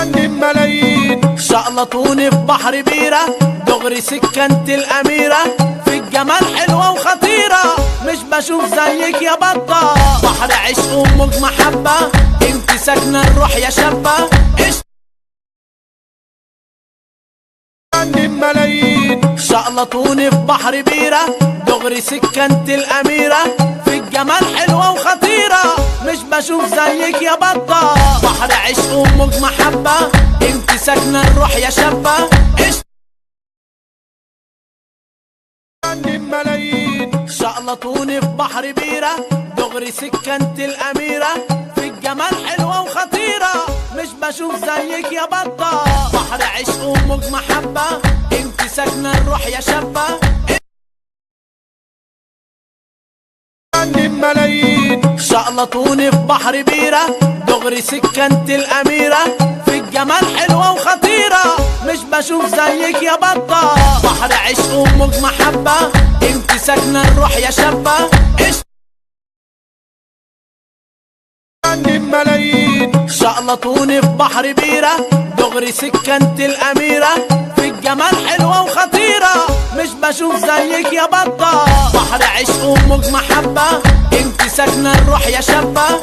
ملايين شقلطوني في بحر بيره، دغري سكنت الأميرة، في الجمال حلوة وخطيرة، مش بشوف زيك يا بطة، بحر عشق وموج محبة، انت ساكنة الروح يا شابة. ملايين شقلطوني في بحر بيره، دغري سكنت الأميرة، في الجمال حلوة وخطيرة، مش بشوف زيك يا بطة، بحر عشق وموج محبة، انت ساكنة الروح يا شابة. ملايين شقلطوني في بحر بيره، دغري سكنت الأميرة، في الجمال حلوة وخطيرة، مش بشوف زيك يا بطة، بحر عشق وموج محبة، انت ساكنة الروح يا شابة. ملايين شقلطوني في بحر بيره، دغري سكنت الأميرة، في الجمال حلوة وخطيرة، مش بشوف زيك يا بطة، بحر عشق وموج محبة، انت ساكنة الروح يا شابة. ملايين شقلطوني في بحر بيره، دغري سكنت الأميرة، في الجمال حلوة وخطيرة، مش بشوف زيك يا بطة، بحر عشق وموج محبة، انت ساكنة الروح يا شابة.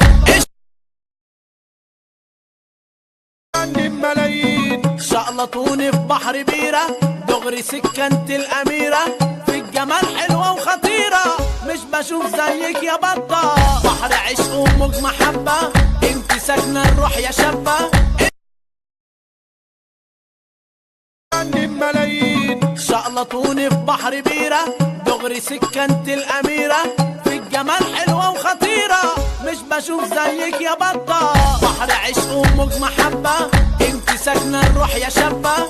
ملايين شقلطوني في بحر بيره، دغري سكنت الأميرة، في الجمال حلوة وخطيرة، مش بشوف زيك يا بطة، بحر عشق وموج محبة، انت ساكنة الروح يا شابة. ملايين شقلطوني في بحر بيره، دغري سكنت الأميرة، في الجمال حلوة وخطيرة، مش بشوف زيك يا بطة، بحر عشق وموج محبة، انت ساكنة الروح يا شابة.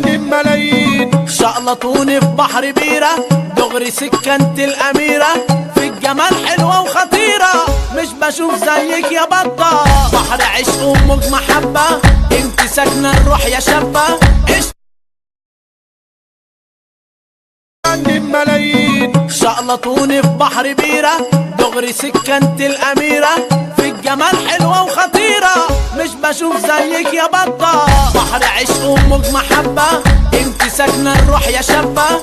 ملايين شقلطوني في بحر بيره، دغري سكنت الأميرة، في الجمال حلوة وخطيرة، مش بشوف زيك يا بطة، بحر عشق وموج محبة، انت ساكنة الروح يا شابة. ملايين شقلطوني في بحر بيره، دغري سكنت الأميرة، في الجمال حلوة وخطيرة، مش بشوف زيك يا بطة، بحر عشق وموج محبة، انت ساكنة الروح يا شابة.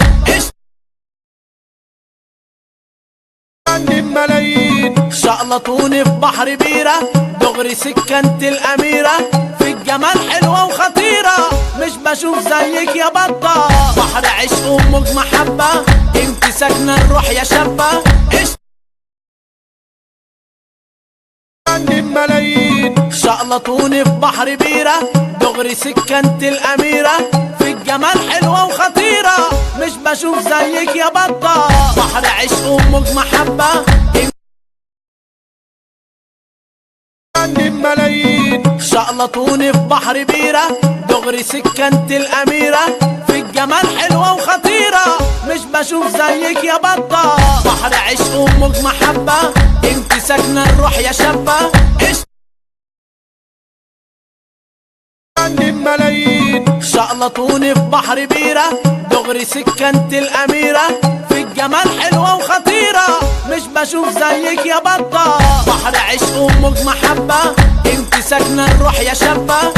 ملايين شقلطوني في بحر بيره، دغري سكنت الأميرة، في الجمال حلوة وخطيرة، مش بشوف زيك يا بطة، بحر عشق وموج محبة، انت ساكنة الروح يا شابة. ملايين شقلطوني في بحر بيره، دغري سكنت الأميرة، في الجمال حلوة وخطيرة، مش بشوف زيك يا بطة، بحر عشق وموج محبة. ملايين شقلطوني في بحر بيره، دغري سكنت الأميرة، في الجمال حلوة وخطيرة، مش بشوف زيك يا بطة، بحر عشق وموج محبة، انت ساكنة الروح يا شابة. ملايين شقلطوني في بحر بيره، دغري سكنت الأميرة، في الجمال حلوة وخطيرة، مش بشوف زيك يا بطة، بحر عشق وموج محبة، انت ساكنة الروح يا شابة.